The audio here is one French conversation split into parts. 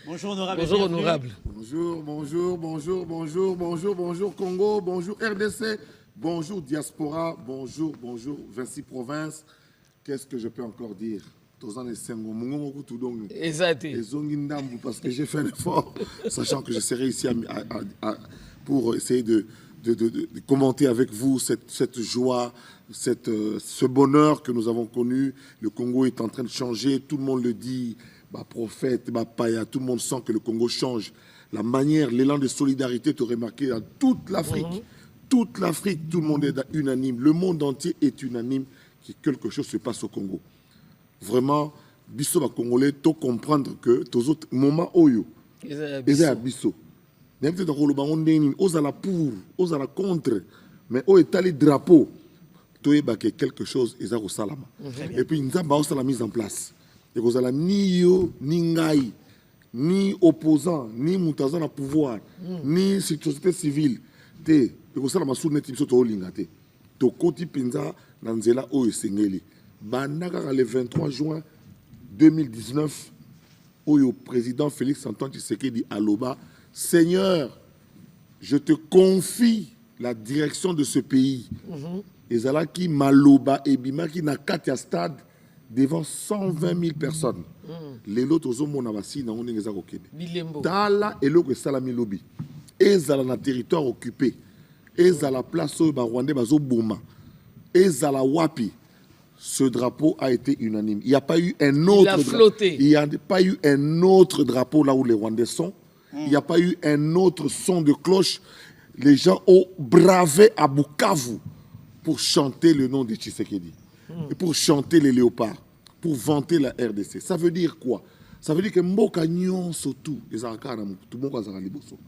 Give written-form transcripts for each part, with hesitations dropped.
Bonjour honorable. Bonjour honorable. Bonjour, bonjour, bonjour, bonjour, bonjour, bonjour Congo, bonjour RDC, bonjour diaspora, bonjour, bonjour Vinci Province. Qu'est-ce que je peux encore dire? Parce que j'ai fait un effort, sachant que je serai ici pour essayer de commenter avec vous cette joie, ce bonheur que nous avons connu. Le Congo est en train de changer, tout le monde le dit, prophète, païa, tout le monde sent que le Congo change. La manière, l'élan de solidarité, tu as remarqué dans toute l'Afrique. Toute l'Afrique, tout le monde est unanime. Le monde entier est unanime que quelque chose se passe au Congo. Vraiment, biso ba Congolais, tu comprendre que tous autres moments oyo, ils sont biso. N'importe quoi le bangon déni, aux à la pour, aux à la contre, mais au étalé drapeau, tu es baqué quelque chose, ils ont au salama. Et puis nous avons la mise en place. Et vous allez ni yo, ni ngai, ni opposant, ni moutazan à pouvoir, ni société civile. Te, et vous allez masou net biso to lingate. To koti pinza nanzela o esengeli. Bandaka le 23 juin 2019, où le président Félix Antoine Tshisekedi Aloba, Seigneur, je te confie la direction de ce pays. Et Zalaki Maloba et Bimaki na Katia Stade devant 120 000 personnes. Les autres ont monabasi na on est au Tala et l'autre salami lobby. Et Zala na territoire occupé. Et Zala place au Rwandais bazo Boma. Et Zala Wapi. Ce drapeau a été unanime. Il n'y a pas eu un autre drapeau. Il n'y a pas eu un autre drapeau là où les Rwandais sont. Il n'y a pas eu un autre son de cloche. Les gens ont bravé à Bukavu pour chanter le nom de Tshisekedi. Et pour chanter les léopards. Pour vanter la RDC. Ça veut dire quoi? Ça veut dire que Mboka Nyon Sotou, les Arakana, tout le monde a liboso.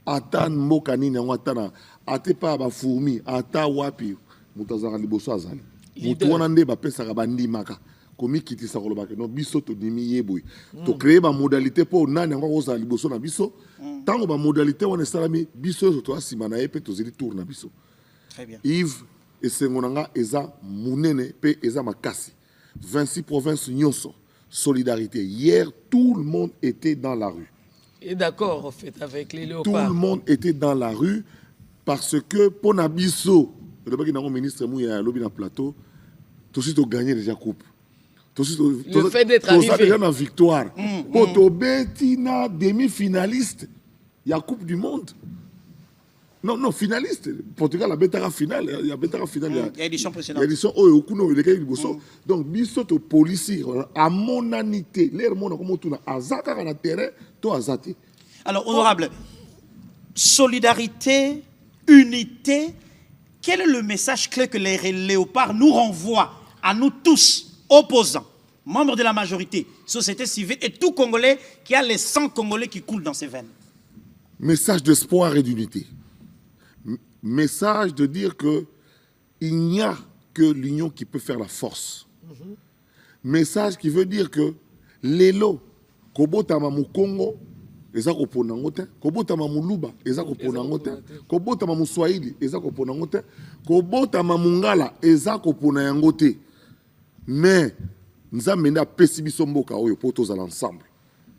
Atan Mboka Nina, Atana, Atepa Bafourmi, Ata Wapi, Moutazara liboso Azali. Mutu wana nde bapesaka bandimaka komi kitisa kolobaka no biso to dimi yeboy to créer ba modalité pour nani ngo kozala liboso na biso tango ba modalité wana salami biso to asima na epe to zili tour na biso. Très bien. Yves et sengonanga eza munene pe eza makasi 26 provinces nyonso solidarité. Hier tout le monde était dans la rue. Et d'accord en fait avec les léopards. Tout le monde était dans la rue parce que pour Nabiso le ministre Mouya lobby dans plateau, tout de suite au gagné déjà coupe. Le fait d'être arrivé déjà dans victoire. Pour Betina demi-finaliste, il y a Coupe du Monde. Non, finaliste. Portugal a Betara finale, il y a Betara finale. Il y a édition précédente. Il y a édition Okuno il est donc biso to policier à monanité, l'air mon comme tout na azaka na terrain, to azati. Alors honorable, solidarité, unité. Quel est le message clé que les léopards nous renvoient à nous tous, opposants, membres de la majorité, société civile et tout Congolais qui a les 100 Congolais qui coulent dans ses veines? Message d'espoir et d'unité. Message de dire qu'il n'y a que l'union qui peut faire la force. Message qui veut dire que l'élo, Kobotama mu Congo, eza kopona ngote kobotama muluba eza kopona ngote kobotama muswahili eza kopona ngote kobotama mungala eza kopona yangote mais nzambe nda pesi biso mboka oyo po tozala ensemble.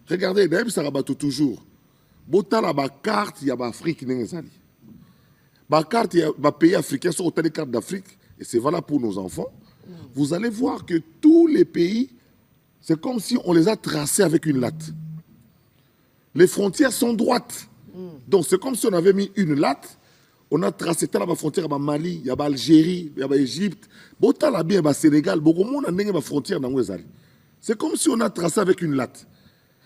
Regardez d'ailleurs ça rabato toujours botala ba carte ya ba Afrique n'ezali ba carte ya ba pays africains sont autant de cartes d'Afrique et c'est valable pour nos enfants. Vous allez voir que tous les pays c'est comme si on les a tracés avec une latte. Les frontières sont droites. Donc c'est comme si on avait mis une latte, on a tracé la frontière à Mali, il y a l'Algérie, il y a l'Égypte, il y a le Sénégal, c'est comme si on a tracé avec une latte.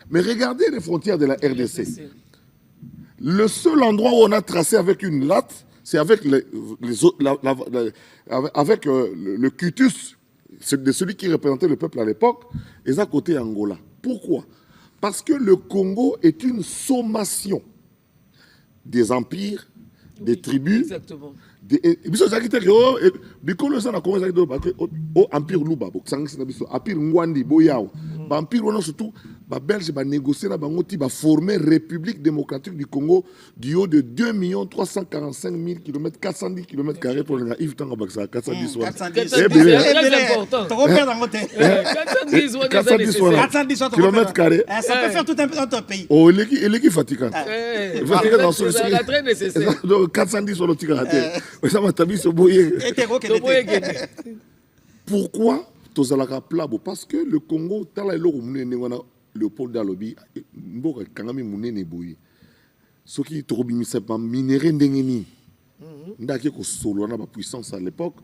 Mais regardez les frontières de la RDC. Le seul endroit où on a tracé avec une latte, c'est avec le cutus de celui qui représentait le peuple à l'époque, et à côté Angola. Pourquoi? Parce que le Congo est une sommation des empires, des tribus. Exactement. Empire Luba, Empire Ngwandi, Boyao, Empire, on a surtout, les Belges ont négocié, ont formé République démocratique du Congo du haut de 2 345 000 km, 410 km pour le Yves Tangabaksa, 410 soirs. 410, c'est très important. 410 km carrés. Ça peut faire tout un pays. Oh, il est fatigant. C'est très nécessaire. Donc 410 sur le tigre. Ça m'a tabi sur Boye. Pourquoi tozalaka plabo? Parce que le Congo, tala eloko munene wana Léopold Dalobi, mboka kangami munene boye. Soki torobimisa ba minéré ndenge nini. Ndaki ko solo na ba puissance à l'époque.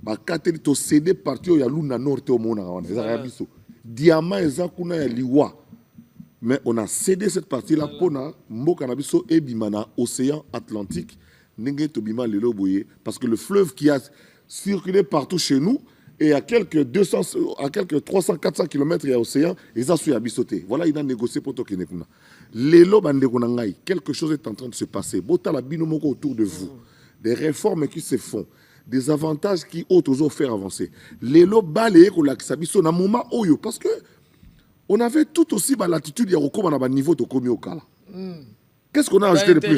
Ba kateli to cédé parti ya luna nord te omona wana. Ezaka biso. Diamant ezakuna ya liwa. Mais on a cédé cette partie-là pour Mboka Nabiso et Bimana, océan Atlantique, Nenge Tobima Lelo Boye, parce que le fleuve qui a circulé partout chez nous, et à quelques 300-400 km, il y a l'océan, ils ont su abissoter. Voilà, il a négocié pour Tokenekuna. Lelo Bandekunangai, quelque chose est en train de se passer. Bota la binomoko autour de vous, des réformes qui se font, des avantages qui ont toujours fait avancer. Lelo Balé Kolaksabiso, na moment Oyo, parce que on avait tout aussi l'attitude de Yoko niveau de Komi Okala. Qu'est-ce qu'on a ajouté de plus?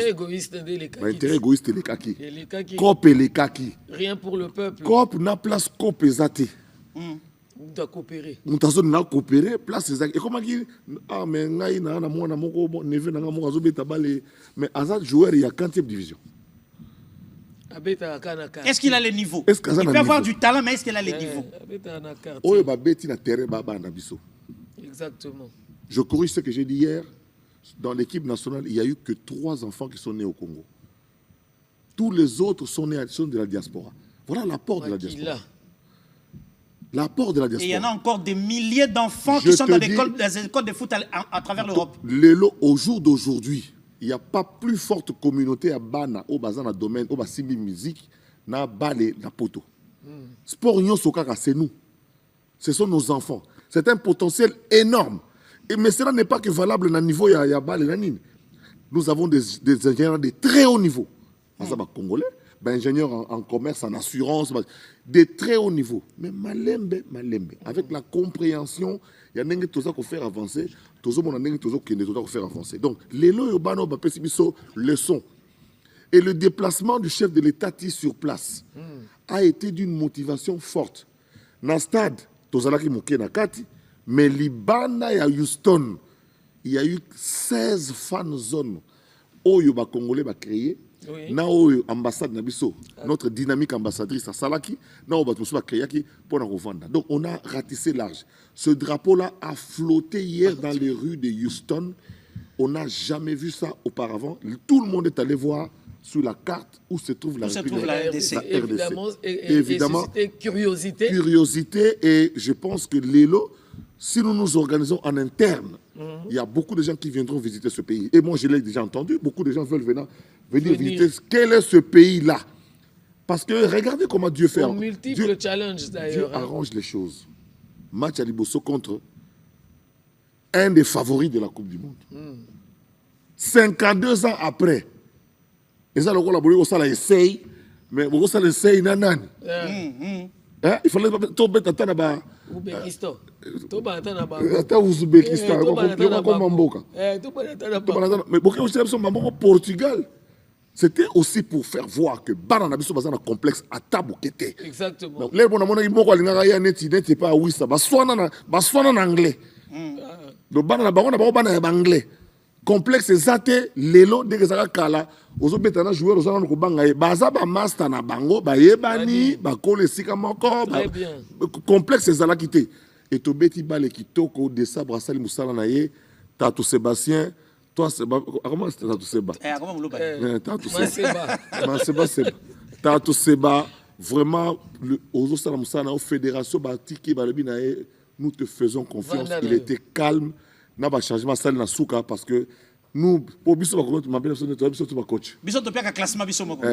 L'intérêt égoïste et les kaki. Cop et les kaki. Rien pour le peuple. Cop n'a place cop et zate. On doit coopérer. On doit coopérer, place et zate. Et comment dire? Ah, mais ngai na mo na moko neve na mo azo beta balé. Mais Azad joueur il y a 40e division. Est-ce qu'il a les niveaux? Il peut avoir du talent, mais est-ce qu'il a les niveaux? Oh, bah beti na terrain baba na biso. Exactement. Je corrige ce que j'ai dit hier. Dans l'équipe nationale, il n'y a eu que 3 enfants qui sont nés au Congo. Tous les autres sont nés de la diaspora. Voilà l'apport de la diaspora. L'apport de la diaspora. Et il y en a encore des milliers d'enfants qui sont dans les écoles de foot à travers l'Europe. Au jour d'aujourd'hui, il n'y a pas plus forte communauté à Bana, au Bazan, domaine, au Basimi musique, na Balé, na Poto. Sport Union Sokaka, c'est nous. Ce sont nos enfants. C'est un potentiel énorme. Mais cela n'est pas que valable au niveau de nous avons des ingénieurs de très haut niveau. Congolais, ingénieurs en commerce, en assurance, de très haut niveau. Mais malembe, avec la compréhension, il y a des gens qui faire avancer, faire avancer. Donc, les lois urbaines, leçon. Et le déplacement du chef de l'État sur place a été d'une motivation forte. Dans le stade, mais Libana et à Houston, il y a eu 16 fan zones où les Congolais ont créé. Dans l'ambassade, notre dynamique ambassadrice à Salaki, nous avons créé pour nous revendre. Donc on a ratissé large. Ce drapeau-là a flotté hier dans les rues de Houston. On n'a jamais vu ça auparavant. Tout le monde est allé voir sur la carte où se trouve la RDC. Évidemment, curiosité. Curiosité, et je pense que Lélo, si nous nous organisons en interne, il y a beaucoup de gens qui viendront visiter ce pays. Et moi, je l'ai déjà entendu, beaucoup de gens veulent venir visiter. Quel est ce pays-là? Parce que regardez comment Dieu fait. Multiples challenges d'ailleurs. Dieu arrange les choses. Match à Liboso contre un des favoris de la Coupe du Monde. 52 ans après, et ça, le essaye, mais ça l'essaye, nanani. Il fallait tout mettre à Tanaba. Ouzbékistan. Ouzbékistan. Mais Portugal, c'était aussi pour faire voir que Banana Bisso bazana complexe à Tabukete. Exactement. Donc les bonamona imoko alingaya neti pas oui ça baswana en anglais. Donc Banana bangona bana anglais. Complexe zate lelo dès que ça kala ozo betana joueur ozo na ko banga baza ba master na bango ba yebani ba kole sika moko complexe zala kité et to beti bale kitoko de sabre sali musala na ye Tatou Sébastien toi comment c'est Tatou Seba Tatou Seba vraiment ozo sala musala au fédération ba tiki ba lebi na ye nous te faisons confiance. Il était calme. N'a pas changement ça na souka parce que nous pour biso ba ma belle biso to ba coach biso to pia classement biso moko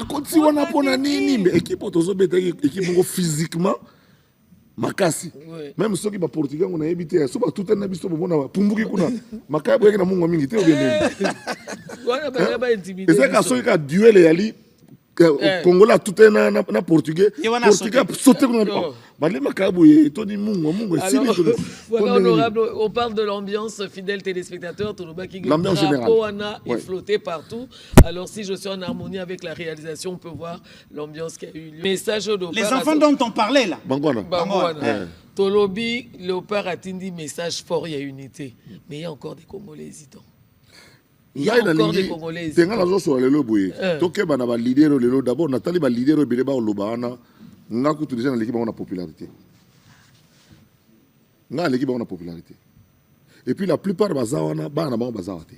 coach si wana pona nini mais équipe tozo beta équipe ngo physiquement makasi même ceux qui ba Portugal on a évité so ba tout na biso bona pumbuki kuna makaya boyeka na mungu mingi te o bien wana ba intimider et ça ka so ka duel yali Congolais tout est na portugais. Portugais sauter comme voilà, honorable, on parle de l'ambiance, fidèles téléspectateurs, l'ambiance générale est flottée partout. Alors si je suis en harmonie avec la réalisation, on peut voir l'ambiance qui a eu lieu. Message au les enfants dont on parlait là. Bangwana. Tolobi, Léopard a dit message fort, il y a unité. Mais il y a encore des Congolais hésitants. Il y a encore des Congolais hésitants. D'abord, Nathalie va leader au Béléba au Lobana. On a déjà dans l'équipe, on a popularité. On a l'équipe, on a popularité. Et puis la plupart des Bazawana, on a Bazawate.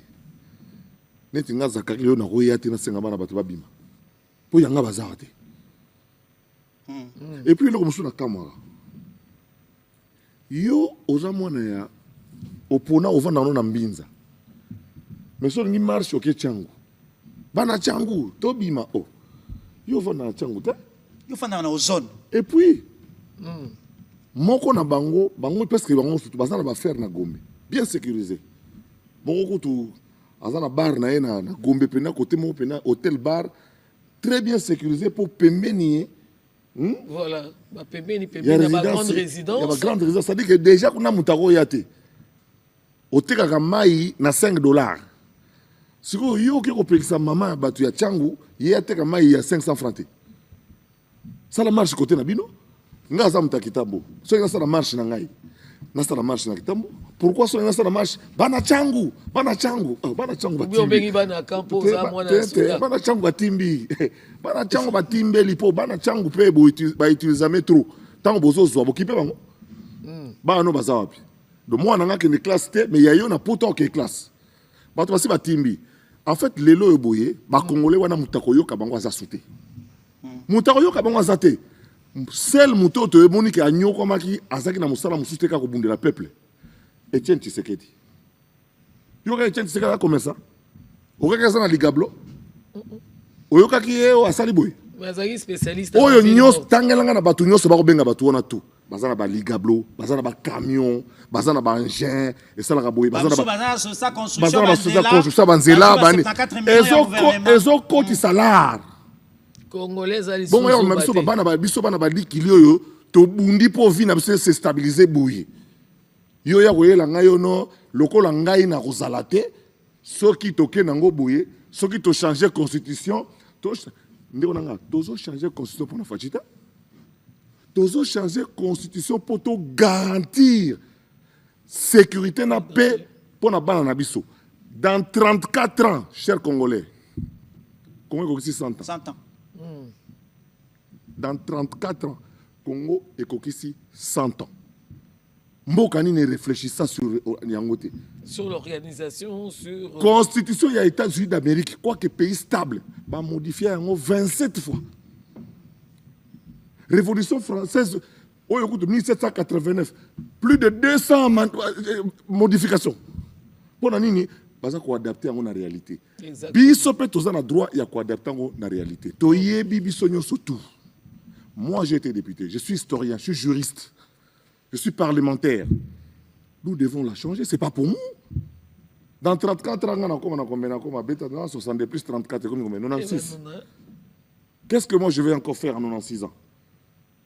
Net nga zakaki yo na royati na senga bana bato babima. Po yanga Bazawate. Et puis le comme na kamara. Yo oza mwana ya opona ovanda no na mbinza. Mais so ngi marche oke changu. Bana changu to bima o. Yo vanda changu ta. Yo vanda na ozone. Et puis moko na bango presque bango surtout bazana ba faire na Gombe. Bien sécurisé. Moko tu azana bar na na Gombe pena côté mo pena hôtel bar très bien sécurisé pour pembeni. Voilà, pembeni il y a ma grande résidence. Il y a ma grande résidence, ça dit que déjà qu'on a mutaro yate. Oteka mai na $5. Si vous yo qui kopekisa maman batu ya changu, yate mai ya 500 francs. Ça la marche côté na bino. Nga za mutakitambo. So nga ça la marche na ngai. Na ça la marche na kitambo. Pourquoi so nga ça la marche bana changu batimbi. Bio bengi bana campo za mwana suka. Bana changu batimbi. Bana changu batimbeli po bana changu pe ba utiliser métro. Tango bozo zo bokipe bango. Ba no bazawapi. Do mwana nga ke ne classe te mais yayo na poto ke classe. Bato basi batimbi. En fait lelo eboye ba congolais wana mutako yoka bango za souté. Mutako yoka bango za te. Seul mutoto eboni ke anyoko maki azaki na musala mususte ka kobundela peuple. Etienne Tshisekedi. Yoka Etienne Tshisekedi comme ça. Oka ça na ligablo. Oyoka ki e asali boy. Mazaki spécialiste. Oyo nyos tangelanga na batu nyos ba ko benga batu wana tout. Bazana ba ligablo, bazana ba camion, bazana ba engin, et ça la boy, bazana sa construction banzela bani. Ezoko ti salar. Congolais ali bon yo même so bana ba biso bana ba likili yo to bundi po vi na biso se stabiliser boye. Yo ya koyela ngai yo no lokola ngai na kozala te soki toke nango boye soki to changer constitution to ndeko nanga tozo changer constitution pour na fachita tozo changer constitution pour to garantir sécurité na paix pour na bana na biso dans 34 ans chers Congolais Congo est 100 ans 100 ans dans 34 ans Congo est 100 ans. Mbokani ne réfléchit ça sur Yangote. Sur l'organisation, sur... Constitution des États-Unis d'Amérique, quoique pays stable, va modifier 27 fois. Révolution française, au 1789, plus de 200 modifications. Pour nini, parce qu'on adapter à la réalité. Biso peut tous en droit, il y a quoi adapter à la réalité. Toye bibiso surtout. Moi, j'ai été député, je suis historien, je suis juriste. Je suis parlementaire. Nous devons la changer. Ce n'est pas pour nous. Dans 34 ans, on a 60 plus 34, 96. Qu'est-ce que moi je vais encore faire en 96 ans?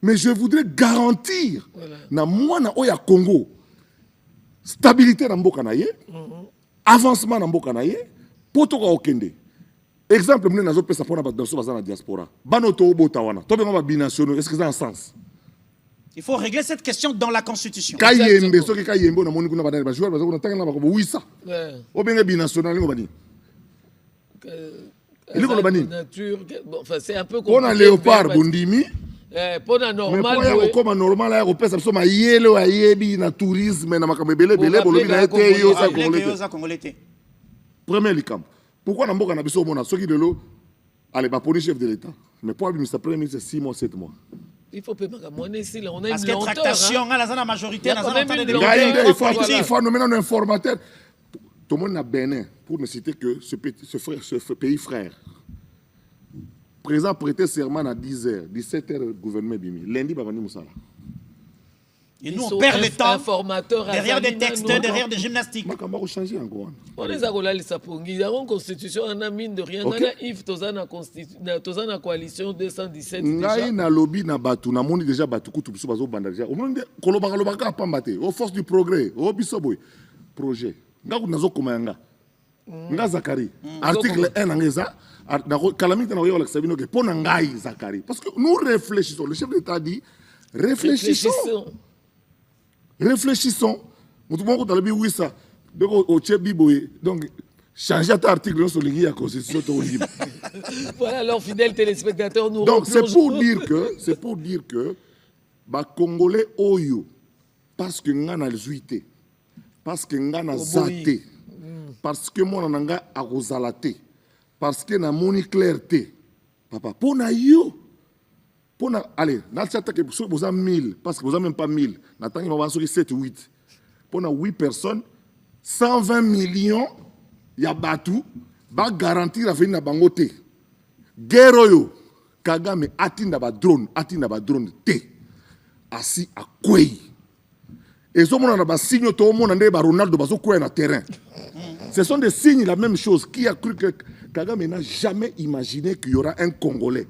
Mais je voudrais garantir, na moi na oya Congo, stabilité dans mboka na ye, avancement dans mboka na ye, potoka okende. Exemple, nous avons fait ça pour la diaspora. Banoto obotawana. Tobe ngaba binationaux. Est-ce que ça a un sens? Il faut régler cette question dans la Constitution. Kayembe, ce qui Kayembe, on a mon écoute dans les joueurs, parce qu'on a tant que oui ça. Au bien binational, on va dire. Enfin, c'est un peu compliqué. On a Léopard Bundimi. Pour un normal. Mais comme un normal, on peut ça ma yelo a yebi na tourisme na makambele belé bolobi na été yo ça congolais. Premier licam. Pourquoi na mboka na biso mona soki de l'eau allez ba poni chef de l'état. Mais pour ministre premier ministre 6 mois 7 mois. Il faut payer on est ici là, on a une lenteur. Parce que tractation la majorité il faut nommer un informateur. Tout le monde a Bénin pour ne citer que ce pays frère. Président prêté serment à 10h, 17h gouvernement bimi. Lundi ba vani musala. Et nous, on perd le temps informateur derrière des textes, derrière des gymnastiques. On changer encore. On les a collés les pongi. Dans la constitution, on a mine de rien. On a Yves Tozana coalition 217 déjà. Na lobby na batu na moni déjà batu kutu biso bazo banda déjà. Au moins kolobaka pambate. Au force du progrès. Au biso boy. Projet. Nga nazo komayanga. Nga Zakari. Article 1 ngeza. Calamité na yola sabino ke pona ngai Zakari. Parce que nous réfléchissons. Le chef d'État dit réfléchissons. Réfléchissons. Donc, changer cet article sur la Constitution. Voilà, alors, fidèles téléspectateurs, nous donc, c'est pour dire que, les Congolais, parce que nous avons zuité, parce que nous avons zaté, parce que nous avons arrosalaté, parce que nous avons clarté, papa, pour nous, allez, dans le chat, vous avez 1000, parce que vous n'avez même pas 1000. Nathan, il va avoir 7 ou 8. Pour 8 personnes, 120 millions, il y a Batou, va garantir la fin de la bangote. Guerre, Kagame, atinda ba drone, T. Assis à Kwei. Et ce moment, on a signé tout le monde, on a Ronaldo, on a Kwei dans le terrain. Ce sont des signes, la même chose. Qui a cru que Kagame n'a jamais imaginé qu'il y aura un Congolais?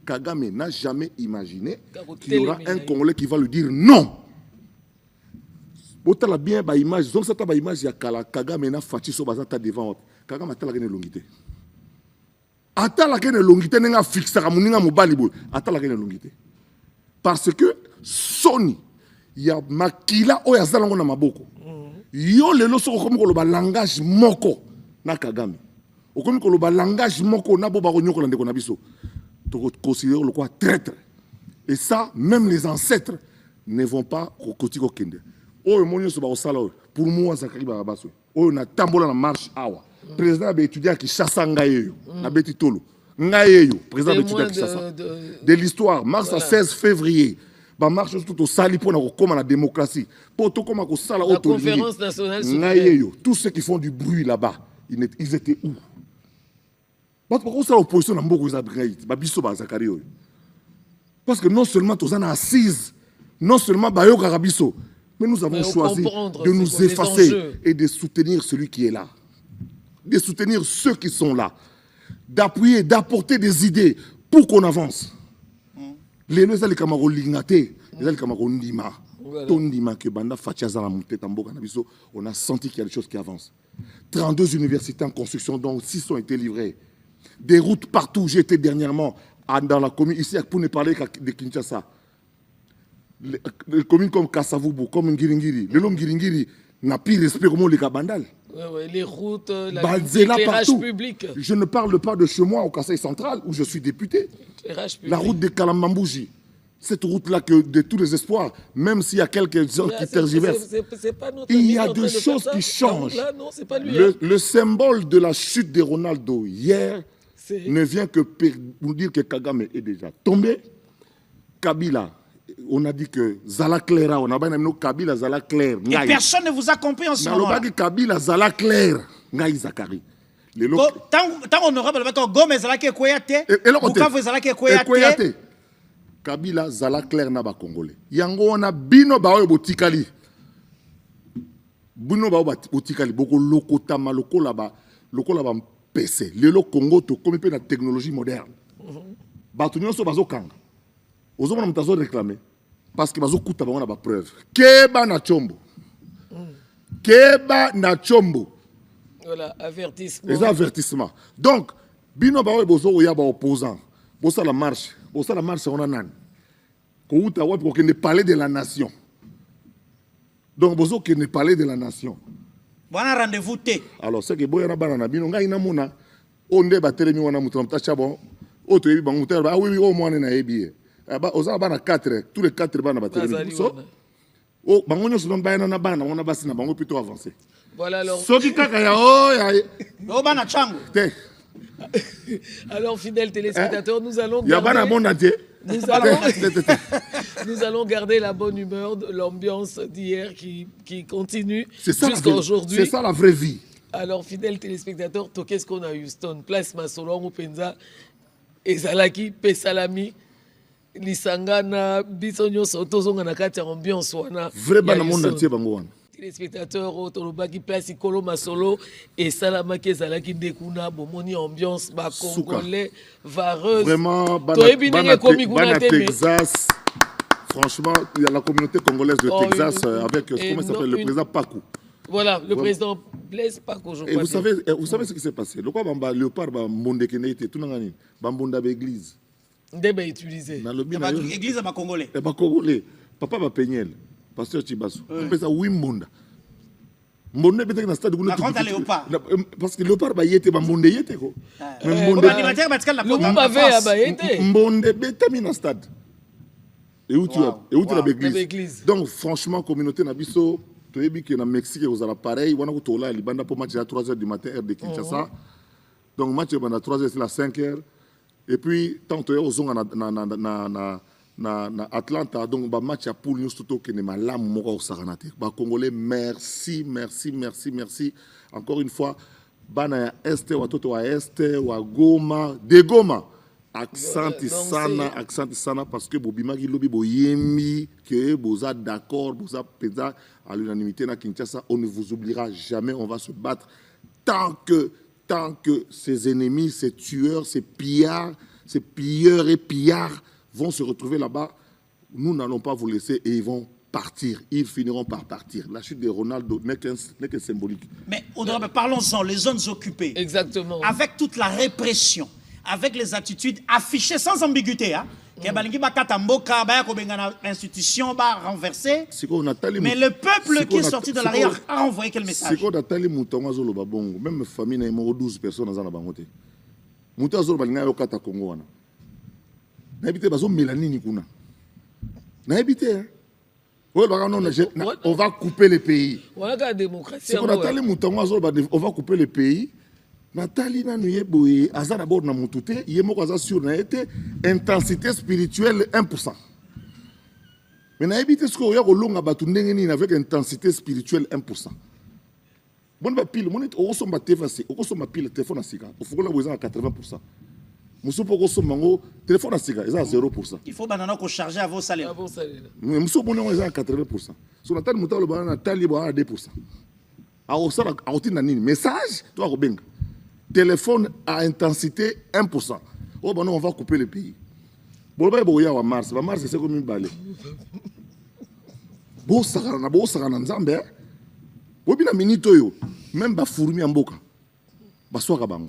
Kagame n'a jamais imaginé qu'il y aura un Congolais qui va lui dire non. Autant la bien image, donc cette image ya Kagame n'a fati so bazata devant. Kagame atala kene longité. Atala kene longité nenga fixa ka muninga mobali boy. Atala kene longité. Parce que Sony ya makila oya zalango na maboko. Yo lelo soko komi ko lo ba langage moko na Kagame. Okomi ko lo ba langage moko na boba ko nyoko na ndeko na biso. Considérer le quoi traître. Et ça, même les ancêtres ne vont pas au côté au Kende. Oh, pour moi, Zakari Barabasso. Oh, on a tambola la marche awa. Président a étudié qui chasse Ngayeyo. Na beti tolo. Ngayeyo, président a étudié qui chasse. De l'histoire, mars à 16 février. Bah marche tout au sali pour comme la démocratie. Pour tout comme au sala la conférence nationale. Ngayeyo, tous ceux qui font du bruit là-bas, ils étaient où? Pourquoi ça l'opposition n'a pas de parce que non seulement tous en assise, non seulement Bayo Karabiso, mais nous avons choisi de nous effacer et de soutenir celui qui est là. De soutenir ceux qui sont là. D'appuyer, d'apporter des idées pour qu'on avance. Les Cameroun Lingate, les Cameroun Ndima, Tondima, que Banda Fatiaza la montée Tamboka Nabiso, on a senti qu'il y a des choses qui avancent. 32 universités en construction, dont 6 ont été livrées. Des routes partout. J'étais dernièrement dans la commune, ici, pour ne parler de Kinshasa. Les communes comme Kassavubu, comme Ngiringiri. Le long Ngiringiri n'a plus respect comme les Kabandal. Les routes, l'éclairage public. Je ne parle pas de chez moi au Kassai central, où je suis député. La route de Kalambambouji. Cette route-là, de tous les espoirs, même s'il y a quelques gens qui tergiversent, il y a des choses qui changent. Là, non, pas lui, le symbole de la chute de Ronaldo hier ne vient que pour dire que Kagame est déjà tombé. Kabila, on a dit que Zala Clera, on a dit Kabila Zala Claire. Et personne ne vous a compris en ce moment. On a dit Kabila Zala Claire. Ngaï Zakari. Tant honorable, Gomez Zala Kweate, Bukavu Zala Kweate. Kabila Zala Claire na ba Congolais. Yango on a bino ba botikali. Bino ba botikali boko lokota maloko la ba PC. Le Congo to comme pe na technologie moderne. Ba tunyo so bazo kanga. Ozo mona mtazo réclamer parce que bazo kuta ba na ba preuve. Keba na chombo. Keba na chombo. Voilà, avertissement. Les avertissements. Donc bino ba bozo ya ba opposant. Bossa la marche on a nan. Kouta wa pour que ne parler de la nation. Donc bozo que ne parler de la nation. Bon rendez-vous té. Alors c'est que boya na banana bino ngai na mona onde ba telemi wana mutu mtacha bon. Oto yebi bangu ter ba oui au moins na yebi. Ba oza bana 4 tous les 4 bana ba telemi. So oh bango nyoso don bayana na bana on a basi na bango plutôt avancé. Voilà alors. Soki kaka ya oh ya. Oh bana chango. Alors, fidèles téléspectateurs, nous allons nous allons garder la bonne humeur, l'ambiance d'hier qui continue jusqu'à aujourd'hui. C'est ça la vraie vie. Alors, fidèles téléspectateurs, qu'est-ce qu'on a Houston? Place Masolong, Penza, Ezalaki, Pesalami. lisangana biso nyonso tozonga na kati ya ambiance wana. Vraiment na monde entier bango wana. Les spectateurs autolobaki place ikolo masolo et salamaki ezalaki ndekuna bomoni ambiance ba congolais vareuse. Vraiment bana Texas. Franchement, il y a la communauté congolaise de Texas avec comment s'appelle le président Pakou. Voilà, le président Blaise Pakou, je crois. Et vous savez ce qui s'est passé. Le quoi bamba léopard ba monde kenete tout nangani bambonda ba église. Ndeba utilisé. Na lobby na église ba congolais. Ba congolais. Papa ba pegnel. Pasteur Chibasso. On fait ça Wimbonda. Mbonde bete na stade kuna tout. Parce que léopard ba yete ba mbonde yete ko. Mais mbonde animateur ba tikala programme ba yete. Mbonde bete mi na stade. Et où tu es l'église. Donc franchement communauté na biso to yebi que na Mexique vous avez pareil, wana ko tola libanda pour match à 3h du matin heure de Kinshasa. Donc match à 3h c'est la 5h. Et puis tant que aux zonga na Atlanta donc ba match à poule nous tout que ne malam moko au saranate. Ba congolais merci. Encore une fois bana ya este watoto wa este wa Goma, de Goma. Accent sana parce que bobimaki lobi boyemi que boza d'accord boza pesa à l'unanimité na Kinshasa, on ne vous oubliera jamais, on va se battre tant que ces ennemis, ces tueurs, ces pilleurs et pillards vont se retrouver là-bas. Nous n'allons pas vous laisser et ils vont partir, ils finiront par partir. La chute de Ronaldo n'est que symbolique. Mais parlons-en, les zones occupées. Exactement. Avec toute la répression, avec les attitudes affichées sans ambiguïté, hein. L'institution va renverser. Mais le peuple qui est sorti de l'arrière a envoyé quel message? Même famille, il y a 12 personnes dans la banque. On va couper le pays. On va couper le pays. Nathalie Nanouye Boye, Aza d'abord na mutute, Yemoko Aza sur na été intensité spirituelle 1%. Mais na évité ce qu'on y a au long à Batundengeni avec intensité spirituelle 1%. Bon ba pile, mon est au somba téfasi, au somba pile téléphone à sika, au faut la besoin à 80%. Moussou pour au sombango téléphone à sika, ils à 0%. Il faut banana qu'on charge à vos salaires. Mais moussou bon on est à 80%. Sur la table mouta le banana Nathalie boa à 2%. A au sala a outil nanini message, toi Robenga. Téléphone à intensité 1%. Oh, ben non, on va couper le pays. Bon, ben, il y a Mars. Mars, c'est comme une balle. Bon, ça va, na Nzambe. Bon, bien, minute, même ba fourmi en boka. Ba soa kabango.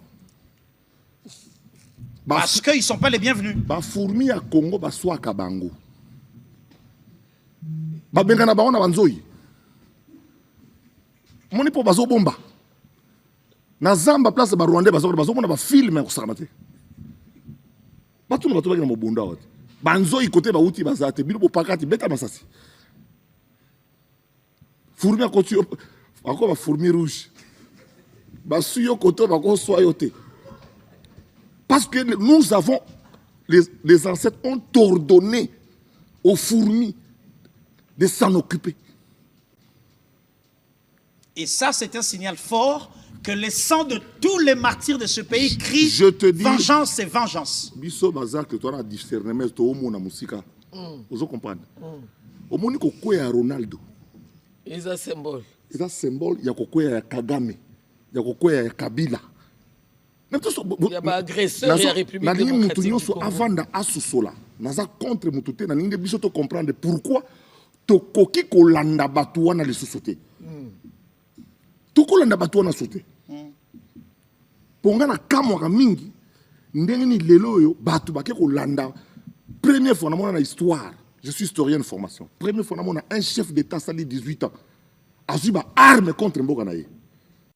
Parce qu'ils ne sont pas les bienvenus. Ba fourmi à Congo, ba soa kabango. Ba bengana ba ona banzoi. Moni po bazo bomba. Na Zamba place ba Rwanda bazomona ba film ko sakamate. Batu na mobunda wati. Banzo ikote ba uti bazate bilo pakati beta masasi. Fourmi a côté encore ba fourmi rouge. Ba suyo koto ba ko soyote. Parce que nous avons les ancêtres ont ordonné aux fourmis de s'en occuper. Et ça c'est un signal fort que le sang de tous les martyrs de ce pays crie vengeance et vengeance. Biso bazak toi na discernement to mona musika. Vous comprenez? Au moni ko ya Ronaldo. C'est un symbole. C'est un symbole ya ko ya Kagame. Ya ko ya Kabila. Il y a pas agresseur et la République démocratique du Congo. Avanda asusola. Naza contre mutute na ninde biso to comprendre pourquoi to koki ko landa batu wana le société. Tukolanda batu wana sauté. Ponga na kamwa mingi ndenge ni lelo yo batu bake ko landa. Première fois dans la histoire, je suis historien de formation. Première fois dans un chef d'état sali 18 ans. Azuba arme contre Mboka naye.